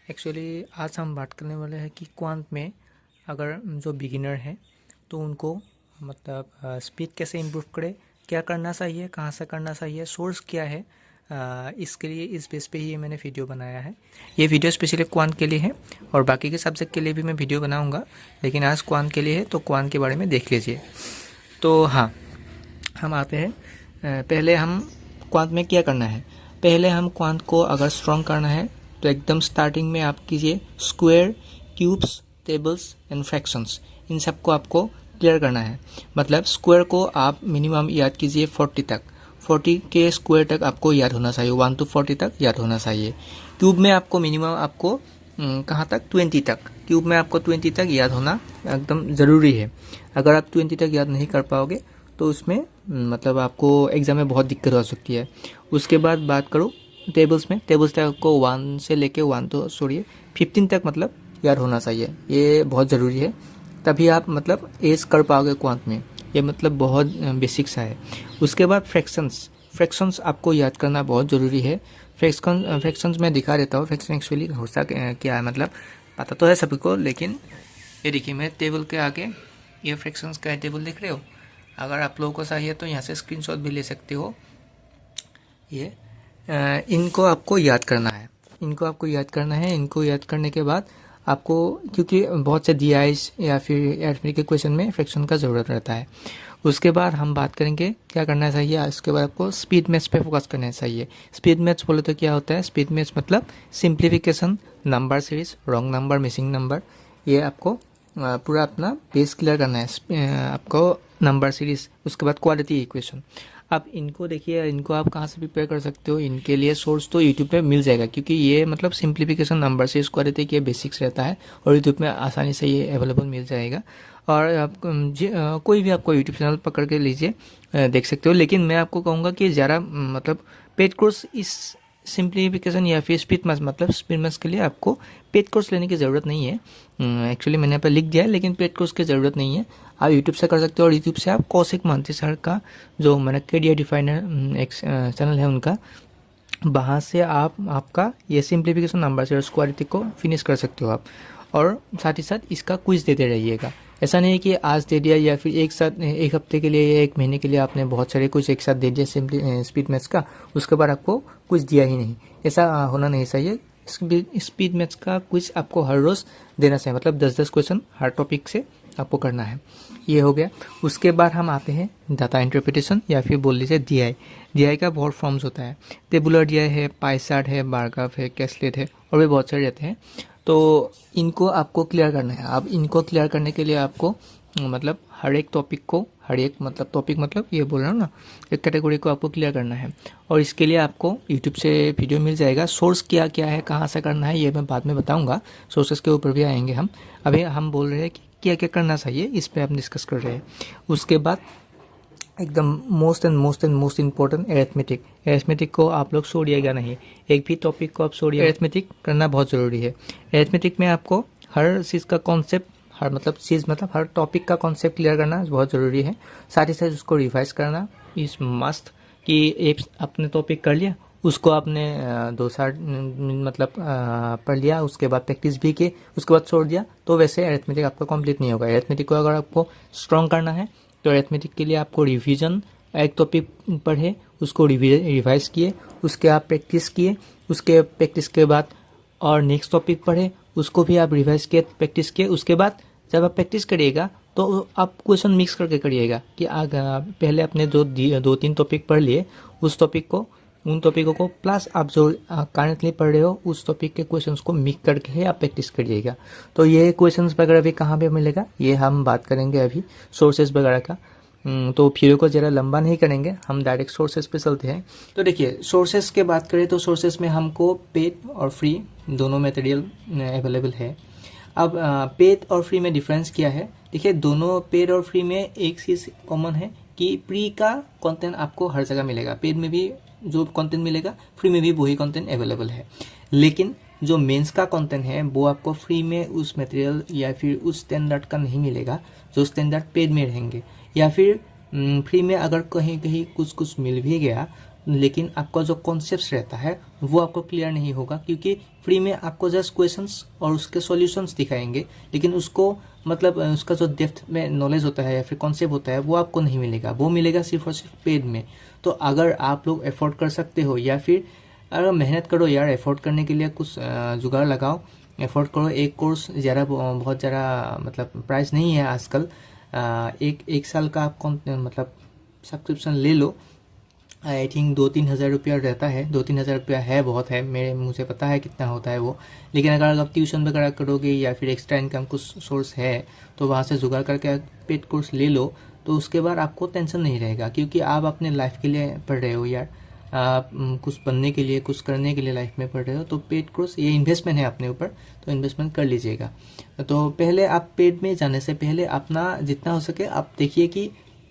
Actually आज हम बात करने वाले हैं कि क्वांट में अगर जो बिगिनर है तो उनको मतलब स्पीड कैसे इम्प्रूव करे, क्या करना चाहिए, कहाँ से करना चाहिए, सोर्स क्या है। इसके लिए इस बेस पे ही मैंने वीडियो बनाया है। ये वीडियो स्पेशली क्वांट के लिए है और बाकी के सब्जेक्ट के लिए भी मैं वीडियो बनाऊंगा, लेकिन आज क्वांट के लिए है तो क्वांट के बारे में देख लीजिए। तो हाँ, हम आते हैं। पहले हम क्वांट में क्या करना है। पहले हम क्वांट को अगर स्ट्रॉन्ग करना है तो एकदम स्टार्टिंग में आप कीजिए square, cubes, tables and fractions, इन सबको आपको क्लियर करना है। मतलब स्क्वायर को आप मिनिमम याद कीजिए 40 तक, 40 के स्क्वायर तक आपको याद होना चाहिए, 1 to 40 तक याद होना चाहिए। क्यूब में आपको मिनिमम आपको कहाँ तक, 20 तक, क्यूब में आपको 20 तक याद होना एकदम ज़रूरी है। अगर आप 20 तक याद नहीं कर पाओगे तो उसमें मतलब आपको एग्ज़ाम में बहुत दिक्कत हो सकती है। उसके बाद बात करो टेबल्स में, टेबल्स तक आपको 1 से लेके 15 तक मतलब याद होना चाहिए। ये बहुत ज़रूरी है, तभी आप मतलब एज कर पाओगे क्वांट में। ये मतलब बहुत बेसिक सा है। उसके बाद फ्रैक्शंस, फ्रैक्शंस आपको याद करना बहुत ज़रूरी है। फ्रैक्शंस मैं दिखा देता हूँ। फ्रैक्शन एक्चुअली होता क्या है, मतलब पता तो है सभी को, लेकिन ये देखिए मैं टेबल के आगे ये फ्रैक्शंस का टेबल देख रहे हो। अगर आप लोगों को चाहिए तो यहाँ से स्क्रीनशॉट भी ले सकते हो। ये इनको आपको याद करना है, इनको आपको याद करना है। इनको याद करने के बाद आपको, क्योंकि बहुत से DIs या फिर अरिथमेटिक के क्वेश्चन में फ्रैक्शन का ज़रूरत रहता है। उसके बाद हम बात करेंगे क्या करना चाहिए। उसके बाद आपको स्पीड मैथ्स पे फोकस करना चाहिए। स्पीड मैथ्स बोले तो क्या होता है, स्पीड मैथ्स मतलब simplification, number series, wrong number, missing number, ये आपको पूरा अपना बेस क्लियर करना है। आपको नंबर सीरीज, उसके बाद क्वालिटी इक्वेशन। अब इनको देखिए, इनको आप कहाँ से प्रिपेयर कर सकते हो। इनके लिए सोर्स तो यूट्यूब पे मिल जाएगा, क्योंकि ये मतलब सिंप्लीफिकेशन, नंबर सीरीज, क्वालिटी के बेसिक्स रहता है और यूट्यूब में आसानी से ये अवेलेबल मिल जाएगा। और आप कोई भी आपको यूट्यूब चैनल पकड़ के लीजिए, देख सकते हो। लेकिन मैं आपको कहूँगा कि ज़रा मतलब पेड कोर्स इस सिंप्लीफिकेशन या फिर स्पीड मैथ्स, मतलब स्पीड मैथ्स के लिए आपको पेड कोर्स लेने की ज़रूरत नहीं है। एक्चुअली मैंने यहाँ पर लिख दिया है, लेकिन पेड कोर्स की ज़रूरत नहीं है। आप यूट्यूब से कर सकते हो, और यूट्यूब से आप कौशिक महंती सर का जो मैंने कैरियर डिफाइनर एक चैनल है उनका, वहाँ से आप आपका ये सिंप्लीफिकेशन, नंबर से क्वालिटी को फिनिश कर सकते हो आप। और साथ ही साथ इसका क्विज देते रहिएगा। ऐसा नहीं है कि आज दे दिया या फिर एक साथ एक हफ्ते के लिए या एक महीने के लिए आपने बहुत सारे कुछ एक साथ दे दिया सिंपली स्पीड मैथ्स का, उसके बाद आपको कुछ दिया ही नहीं। ऐसा होना नहीं चाहिए। स्पीड मैथ्स का क्विज आपको हर रोज़ देना चाहिए, मतलब 10-10 क्वेश्चन हर टॉपिक से आपको करना है। ये हो गया। उसके बाद हम आते हैं डाटा इंटरप्रिटेशन, या फिर बोल लीजिए DI का बहुत फॉर्म्स होता है। टेबुलर DI है, पाई चार्ट है, बार ग्राफ है, कैसलेट है, और भी बहुत सारे रहते हैं। तो इनको आपको क्लियर करना है। अब इनको क्लियर करने के लिए आपको मतलब हर एक टॉपिक को, हर एक मतलब टॉपिक मतलब ये बोल रहा हूँ ना, एक कैटेगरी को आपको क्लियर करना है। और इसके लिए आपको यूट्यूब से वीडियो मिल जाएगा। सोर्स क्या क्या है, कहाँ से करना है, ये मैं बाद में बताऊँगा। सोर्सेस के ऊपर भी आएंगे हम। अभी हम बोल रहे हैं कि क्या क्या करना चाहिए, इस पर हम डिस्कस कर रहे हैं। उसके बाद एकदम मोस्ट इम्पोर्टेंट अरिथमेटिक। अरिथमेटिक को आप लोग छोड़िएगा नहीं, एक भी टॉपिक को आप छोड़िए। अरिथमेटिक करना बहुत ज़रूरी है। अरिथमेटिक में आपको हर चीज़ का कॉन्सेप्ट, हर मतलब चीज़ मतलब हर टॉपिक का कॉन्सेप्ट क्लियर करना बहुत ज़रूरी है। साथ ही साथ उसको रिवाइज करना इज मस्ट, कि एक अपने टॉपिक कर लिया, उसको आपने 2 साल मतलब पढ़ लिया, उसके बाद प्रैक्टिस भी की, उसके बाद छोड़ दिया, तो वैसे अरिथमेटिक आपका कंप्लीट नहीं होगा। अरिथमेटिक को अगर आपको स्ट्रॉन्ग करना है तो अरिथमेटिक के लिए आपको रिवीजन, एक टॉपिक पढ़े, उसको रिवाइज किए, उसके आप प्रैक्टिस किए, उसके प्रैक्टिस के बाद और नेक्स्ट टॉपिक पढ़े, उसको भी आप रिवाइज किए, प्रैक्टिस किए। उसके बाद जब आप प्रैक्टिस करिएगा तो आप क्वेश्चन मिक्स करके करिएगा, कि पहले आपने जो 2-3 टॉपिक पढ़ लिए, उस टॉपिक को, उन टॉपिकों को प्लस आप जो करंटली पढ़ रहे हो उस टॉपिक के क्वेश्चंस को मिक्स करके आप प्रैक्टिस करिएगा। तो ये क्वेश्चंस वगैरह भी कहाँ पे मिलेगा, ये हम बात करेंगे अभी सोर्सेज वगैरह का। तो वीडियो को ज़रा लंबा नहीं करेंगे, हम डायरेक्ट सोर्सेज पे चलते हैं। तो देखिए, सोर्सेज के बात करें तो सोर्सेज में हमको पेड और फ्री दोनों मटेरियल अवेलेबल है। अब पेड और फ्री में डिफरेंस क्या है, देखिए दोनों पेड और फ्री में एक चीज़ कॉमन है कि प्री का कंटेंट आपको हर जगह मिलेगा। पेड में भी जो कंटेंट मिलेगा, फ्री में भी वही कंटेंट अवेलेबल है। लेकिन जो मेंस का कंटेंट है वो आपको फ्री में उस मटेरियल या फिर उस स्टैंडर्ड का नहीं मिलेगा जो स्टैंडर्ड पेड में रहेंगे। या फिर फ्री में अगर कहीं कहीं कुछ कुछ मिल भी गया लेकिन आपका जो कॉन्सेप्ट रहता है वो आपको क्लियर नहीं होगा, क्योंकि फ्री में आपको जस्ट क्वेश्चंस और उसके सॉल्यूशंस दिखाएंगे, लेकिन उसको मतलब उसका जो डेप्थ में नॉलेज होता है या फिर कॉन्सेप्ट होता है वो आपको नहीं मिलेगा, वो मिलेगा सिर्फ और सिर्फ पेड में। तो अगर आप लोग एफोर्ड कर सकते हो या फिर अगर मेहनत करो यार, एफोर्ड करने के लिए कुछ जुगाड़ लगाओ, एफोर्ड करो। एक कोर्स ज़्यादा बहुत ज़्यादा मतलब प्राइस नहीं है आजकल। एक साल का आप मतलब सब्सक्रिप्शन ले लो, आई थिंक 2-3 हज़ार रुपया रहता है। 2-3 हज़ार रुपया है, बहुत है, मुझे पता है कितना होता है वो। लेकिन अगर आप ट्यूशन वगैरह करोगे या फिर एक्स्ट्रा इनकम कुछ सोर्स है तो वहाँ से जुगाड़ करके पेड कोर्स ले लो, तो उसके बाद आपको टेंशन नहीं रहेगा, क्योंकि आप अपने लाइफ के लिए पढ़ रहे हो यार, आप कुछ बनने के लिए कुछ करने के लिए लाइफ में पढ़ रहे हो। तो पेड कोर्स ये इन्वेस्टमेंट है अपने ऊपर, तो इन्वेस्टमेंट कर लीजिएगा। तो पहले आप पेड में जाने से पहले अपना जितना हो सके आप देखिए कि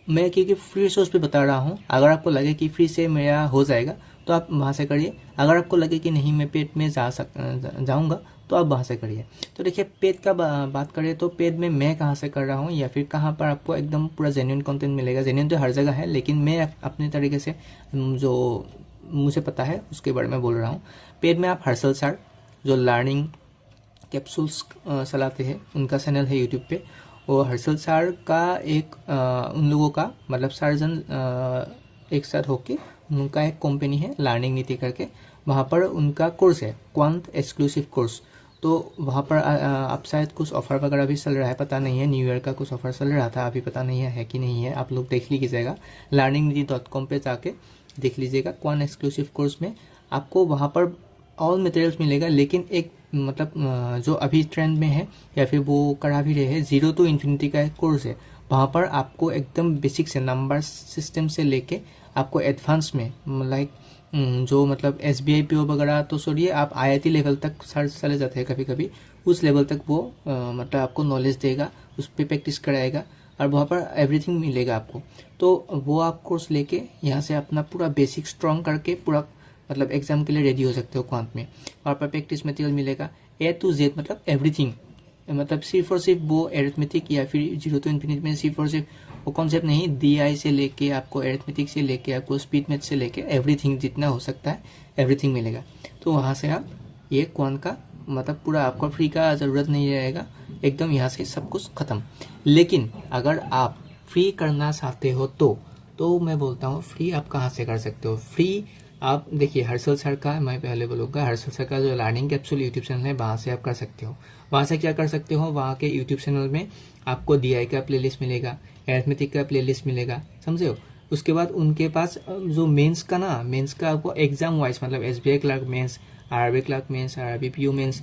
मैं क्योंकि फ्री सोर्स पे बता रहा हूँ, अगर आपको लगे कि फ्री से मेरा हो जाएगा तो आप वहाँ से करिए। अगर आपको लगे कि नहीं मैं पेड में जाऊँगा तो आप वहाँ से करिए। तो देखिए पेड का बात करें तो पेड में मैं कहाँ से कर रहा हूँ या फिर कहाँ पर आपको एकदम पूरा जेन्युइन कंटेंट मिलेगा। जेन्युइन तो हर जगह है, लेकिन मैं अपने तरीके से जो मुझे पता है उसके बारे में बोल रहा हूँ। पेड में आप हर्षल सर जो लर्निंग कैप्सूल्स चलाते हैं, उनका चैनल है यूट्यूब पे। वो हर्षल सर का एक उन लोगों का मतलब सर्जन एक साथ होके उनका एक कंपनी है लर्निंग नीति करके, वहाँ पर उनका कोर्स है क्वांट एक्सक्लूसिव कोर्स। तो वहाँ पर आप शायद कुछ ऑफर वगैरह भी चल रहा है, पता नहीं है, न्यू ईयर का कुछ ऑफर चल रहा था, अभी पता नहीं है कि नहीं है। आप लोग देख लीजिएगा learningnithi.com पे जाके देख लीजिएगा। क्वांट एक्सक्लूसिव कोर्स में आपको वहाँ पर ऑल मटेरियल्स मिलेगा, लेकिन एक मतलब जो अभी ट्रेंड में है या फिर वो करा भी रहे हैं, 0 to Infinity का एक कोर्स है। वहाँ पर आपको एकदम बेसिक से नंबर सिस्टम से लेके आपको एडवांस में लाइक जो मतलब SBI PO वगैरह तो छोड़िए, आप IIT लेवल तक सर चले जाते हैं कभी कभी, उस लेवल तक वो मतलब आपको नॉलेज देगा, उस पर प्रैक्टिस कराएगा और वहाँ पर एवरीथिंग मिलेगा आपको। तो वो आप कोर्स लेके यहाँ से अपना पूरा बेसिक स्ट्रॉन्ग करके पूरा मतलब एग्जाम के लिए रेडी हो सकते हो क्वांट में। और पर प्रैक्टिस मटेरियल मिलेगा A to Z मतलब एवरीथिंग, मतलब सिर्फ और सिर्फ वो एरिथमेटिक या फिर 0 to Infinity में सिर्फ और सिर्फ वो कॉन्सेप्ट नहीं, DI से लेके आपको एरिथमेटिक से लेके आपको स्पीड मैथ से लेके एवरीथिंग जितना हो सकता है एवरीथिंग मिलेगा। तो वहाँ से आप ये क्वांट का मतलब पूरा आपको फ्री का ज़रूरत नहीं रहेगा, एकदम यहाँ से सब कुछ ख़त्म। लेकिन अगर आप फ्री करना चाहते हो तो मैं बोलता हूँ फ्री आप कहाँ से कर सकते हो। फ्री आप देखिए हर्षल सर का, मैं पहले बोलूँगा हर्षल सर का जो लर्निंग कैप्सूल यूट्यूब चैनल है वहाँ से आप कर सकते हो। वहाँ से क्या कर सकते हो, वहाँ के यूट्यूब चैनल में आपको DI का प्लेलिस्ट मिलेगा, अरिथमेटिक का प्लेलिस्ट मिलेगा, समझे हो। उसके बाद उनके पास जो मेंस का आपको एग्जाम वाइज मतलब SBI clerk mains, RRB clerk mains, RRB PO mains,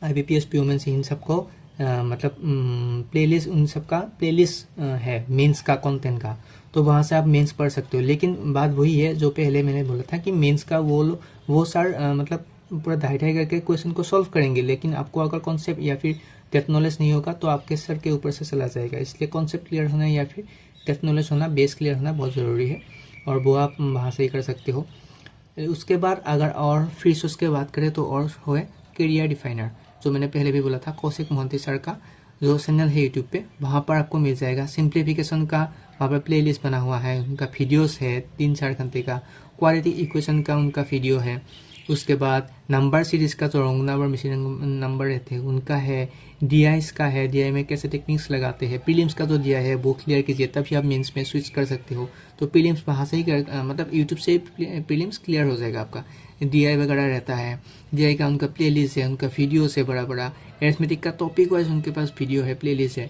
IBPS PO mains, इन सबको मतलब प्लेलिस्ट, उन सबका प्लेलिस्ट है मेंस का कंटेंट का। तो वहाँ से आप मेंस पढ़ सकते हो। लेकिन बात वही है जो पहले मैंने बोला था कि मेंस का वो सर मतलब पूरा ढाई करके क्वेश्चन को सॉल्व करेंगे, लेकिन आपको अगर कॉन्सेप्ट या फिर डेप्थ नॉलेज नहीं होगा तो आपके सर के ऊपर से चला जाएगा। इसलिए कॉन्सेप्ट क्लियर होना या फिर डेप्थ नॉलेज होना, बेस क्लियर होना बहुत ज़रूरी है, और वो आप वहाँ से ही कर सकते हो। उसके बाद अगर और फ्री सोर्स की बात करें तो और है करियर डिफाइनर, जो मैंने पहले भी बोला था, कौशिक मोहंती सर का जो चैनल है यूट्यूब पे, वहाँ पर आपको मिल जाएगा सिंप्लीफिकेशन का। वहाँ पर प्लेलिस्ट बना हुआ है, उनका वीडियोस है 3-4 घंटे का, क्वालिटी इक्वेशन का उनका वीडियो है। उसके बाद नंबर सीरीज़ का जो रोंगनंबर मिसिंग नंबर रहते हैं उनका है, DIs का है, DI में कैसे टेक्निक्स लगाते हैं, प्रीलिम्स का जो दिया है वो क्लियर कीजिए तभी आप मेंस में स्विच कर सकते हो। तो प्रीलिम्स वहाँ से ही मतलब यूट्यूब से प्रीलिम्स क्लियर हो जाएगा आपका। DI वगैरह रहता है, DI का उनका प्लेलिस्ट है, उनका वीडियोस है बड़ा, अरिथमेटिक का टॉपिक वाइज उनके पास वीडियो है, प्लेलिस्ट है,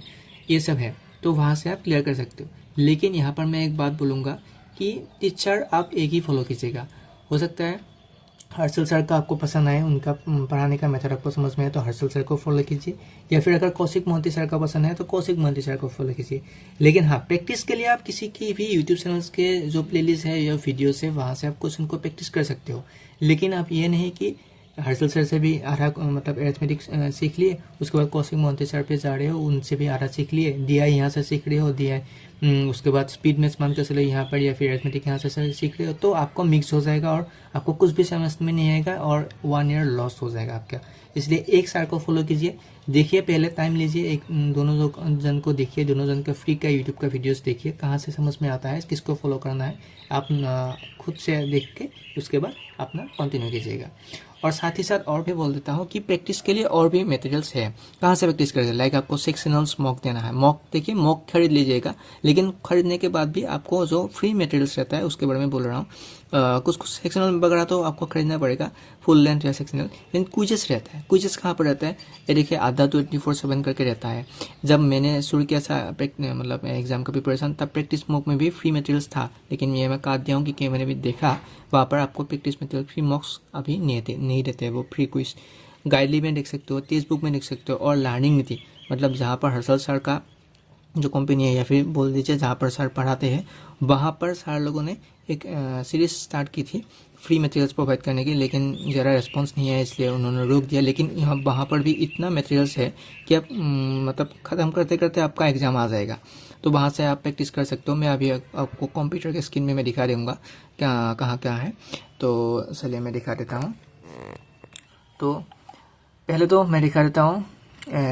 ये सब है। तो वहाँ से आप क्लियर कर सकते हो। लेकिन यहाँ पर मैं एक बात बोलूँगा कि टीचर आप एक ही फॉलो कीजिएगा। हो सकता है हर्षल सर का आपको पसंद आए, उनका पढ़ाने का मेथड आपको समझ में आए तो हर्षल सर को फॉलो कीजिए, या फिर अगर कौशिक मोहंती सर का पसंद है तो कौशिक मोहंती सर को फॉलो कीजिए। लेकिन हाँ, प्रैक्टिस के लिए आप किसी की भी यूट्यूब चैनल्स के जो प्लेलिस्ट है या वीडियोस है वहाँ से आप क्वेश्चन को प्रैक्टिस कर सकते हो। लेकिन आप ये नहीं कि हर्षल सर से भी आधा मतलब अरिथमेटिक सीख लिए, उसके बाद कौशिक मोहंती सर पे जा रहे हो, उनसे भी आधा सीख लिए, DI यहाँ से सीख रहे हो, DI उसके बाद स्पीड मैथ्स मान कर चलो यहाँ पर, या फिर अरिथमेटिक यहाँ से सीख रहे हो, तो आपको मिक्स हो जाएगा और आपको कुछ भी समझ में नहीं आएगा और 1 ईयर लॉस हो जाएगा आपका। इसलिए एक सर को फॉलो कीजिए, देखिए, पहले टाइम लीजिए, एक दोनों जन को देखिए, दोनों जन का फ्री का यूट्यूब का वीडियोस देखिए, कहाँ से समझ में आता है, किसको फॉलो करना है, आप खुद से देख के उसके बाद अपना कंटिन्यू कीजिएगा। और साथ ही साथ और भी बोल देता हूँ कि प्रैक्टिस के लिए और भी मटेरियल्स है। कहाँ से प्रैक्टिस करेंगे, लाइक आपको सेक्शनल्स मॉक देना है, मॉक देखिए, मॉक खरीद लीजिएगा, लेकिन खरीदने के बाद भी आपको जो फ्री मटेरियल्स रहता है उसके बारे में बोल रहा हूँ। कुछ कुछ सेक्शनल वगैरह तो आपको खरीदना पड़ेगा, फुल लेंथ या सेक्शनल, लेकिन क्विजेस रहता है। क्विजेस कहाँ पर रहता है, ये देखिए, आधा 24/7 करके रहता है। जब मैंने शुरू किया था मतलब एग्जाम का प्रिपरेशन, तब प्रैक्टिस मॉक में भी फ्री मटेरियल्स था, लेकिन ये मैं काट दिया हूँ क्योंकि मैंने भी देखा वहाँ पर आपको प्रैक्टिस मटेरियल फ्री मॉक्स अभी नहीं देते, वो फ्री क्विज गाइडली में देख सकते हो, टेक्स्ट बुक में देख सकते हो। और लर्निंग नीति, मतलब जहाँ पर हर्षल सर का जो कंपनी है, या फिर बोल दीजिए जहाँ पर सर पढ़ाते हैं, वहाँ पर सर लोगों ने एक सीरीज स्टार्ट की थी फ्री मटेरियल्स प्रोवाइड करने की, लेकिन ज़रा रिस्पॉन्स नहीं है इसलिए उन्होंने रोक दिया। लेकिन यहाँ वहाँ पर भी इतना मटेरियल्स है कि आप मतलब ख़त्म करते करते आपका एग्ज़ाम आ जाएगा, तो वहाँ से आप प्रैक्टिस कर सकते हो। मैं अभी आपको कंप्यूटर के स्क्रीन में मैं दिखा दूँगा कहाँ क्या है, तो चलिए मैं दिखा देता हूँ। तो पहले तो मैं दिखा देता हूँ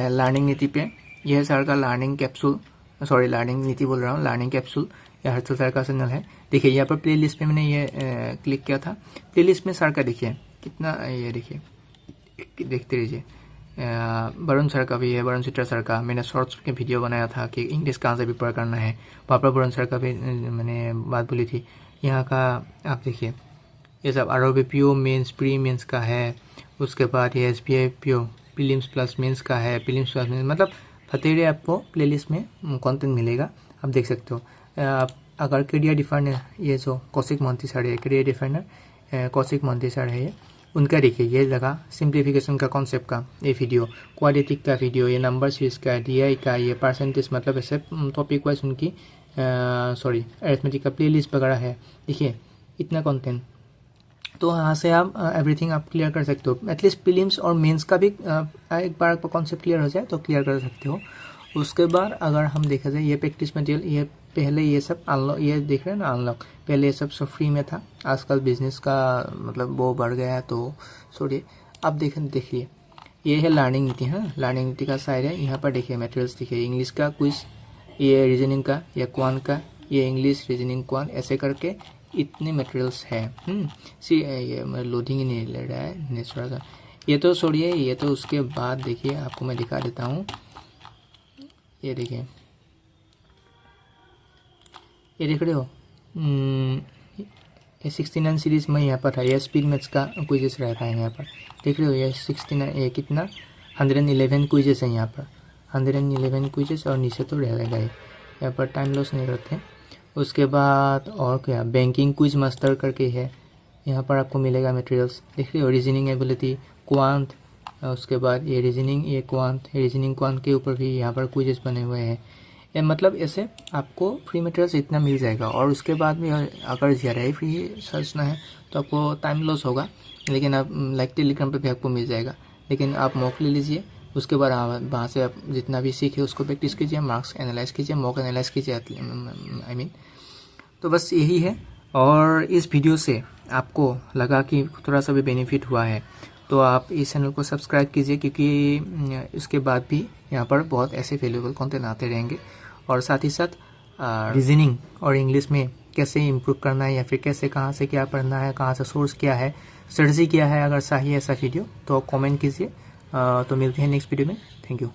लर्निंग नीति पे। यह है सर का लर्निंग कैप्सूल, सॉरी लर्निंग नीति बोल रहा हूँ, लर्निंग कैप्सूल, यह हर्षल सर का चैनल है। देखिए यहाँ पर प्ले लिस्ट में मैंने ये क्लिक किया था, प्ले लिस्ट में सर का देखिए कितना, ये देखिए, देखते रहिए। वरुण सर का भी है, वरुण चित्रा सर का। मैंने शॉर्ट्स के वीडियो बनाया था कि इंग्लिश कहाँ से प्रिपेयर करना है, वहाँ पर वरुण सर का भी मैंने बात बोली थी। यहाँ का आप देखिए, ये सब ROBPO मेंस प्री मेंस का है, उसके बाद ये SBI PO prelims plus mains का है, प्रीलिम्स प्लस मेंस, मतलब फतेरे आपको प्लेलिस्ट में कंटेंट मिलेगा, आप देख सकते हो। अगर करियर डिफाइनर, ये जो कौशिक मोहंती सर है, career definer Kaushik Mohanty sir है, ये उनका देखिए, ये लगा सिंप्लीफिकेशन का कॉन्सेप्ट का ये वीडियो, क्वाड्रेटिक का वीडियो, ये नंबर सीरीज का, DI का, ये परसेंटेज, मतलब ऐसे टॉपिक वाइज उनकी सॉरी अरिथमेटिक का प्लेलिस्ट वगैरह है। देखिए इतना कंटेंट, तो यहाँ से आप एवरीथिंग आप क्लियर कर सकते हो। एटलीस्ट प्रीलिम्स और मेंस का भी एक बार कॉन्सेप्ट क्लियर हो जाए तो क्लियर कर सकते हो। उसके बाद अगर हम देखा जाए, ये प्रैक्टिस मटेरियल, ये पहले ये सब अनलॉक, ये देख रहे हैं ना अनलॉक, पहले ये सब फ्री में था, आजकल बिजनेस का मतलब वो बढ़ गया है, तो सॉरी आप देखिए, ये है लर्निंग नीति। हाँ, लर्निंग नीति का साइड है, यहाँ पर देखिए मटेरियल्स देखिए, इंग्लिश का क्विज, ये रीजनिंग का, या क्वान का, ये इंग्लिश रीजनिंग क्वान, ऐसे करके इतने मटेरियल्स है। ये लोडिंग ही नहीं ले रहा है नेचुरल का, ये तो छोड़िए, ये तो उसके बाद देखिए आपको मैं दिखा देता हूँ। ये देखिए, ये देख रहे हो, ये 69 सीरीज में यहाँ पर है, ये स्पीड मैथ्स का क्विजेस रहता है यहाँ पर, देख रहे हो, ये 69, ये कितना 111 क्विजेस है यहाँ पर, 111 क्विजेस, और नीचे तो रहेगा ये, यहाँ पर टाइम लॉस नहीं करते। उसके बाद और क्या, बैंकिंग क्विज मास्टर करके है, यहाँ पर आपको मिलेगा मटेरियल्स, देख रहे हो, रीजनिंग एबिलिटी, क्वांट, उसके बाद ये रीजनिंग, ये क्वांट, रीजनिंग क्वांट के ऊपर भी यहाँ पर क्विजेस बने हुए हैं। मतलब ऐसे आपको फ्री मटेरियल्स इतना मिल जाएगा। और उसके बाद भी अगर ज़्यादा ही फ्री सर्चना है तो आपको टाइम लॉस होगा, लेकिन आप लाइक टेलीग्राम पे भी आपको मिल जाएगा। लेकिन आप मॉक ले लीजिए, उसके बाद वहाँ से आप जितना भी सीखे उसको प्रैक्टिस कीजिए, मार्क्स एनालाइज कीजिए, मॉक एनालाइज कीजिए, आई मीन। तो बस यही है। और इस वीडियो से आपको लगा कि थोड़ा सा भी बेनिफिट हुआ है तो आप इस चैनल को सब्सक्राइब कीजिए, क्योंकि इसके बाद भी यहाँ पर बहुत ऐसे वैल्यूएबल कंटेंट आते रहेंगे। और साथ ही साथ रीजनिंग और इंग्लिश में कैसे इम्प्रूव करना है, या फिर कैसे कहाँ से क्या पढ़ना है, कहाँ से सोर्स क्या है, स्ट्रेटजी क्या है, अगर चाहिए ऐसा वीडियो तो कमेंट कीजिए। तो मिलते हैं नेक्स्ट वीडियो में। Thank you.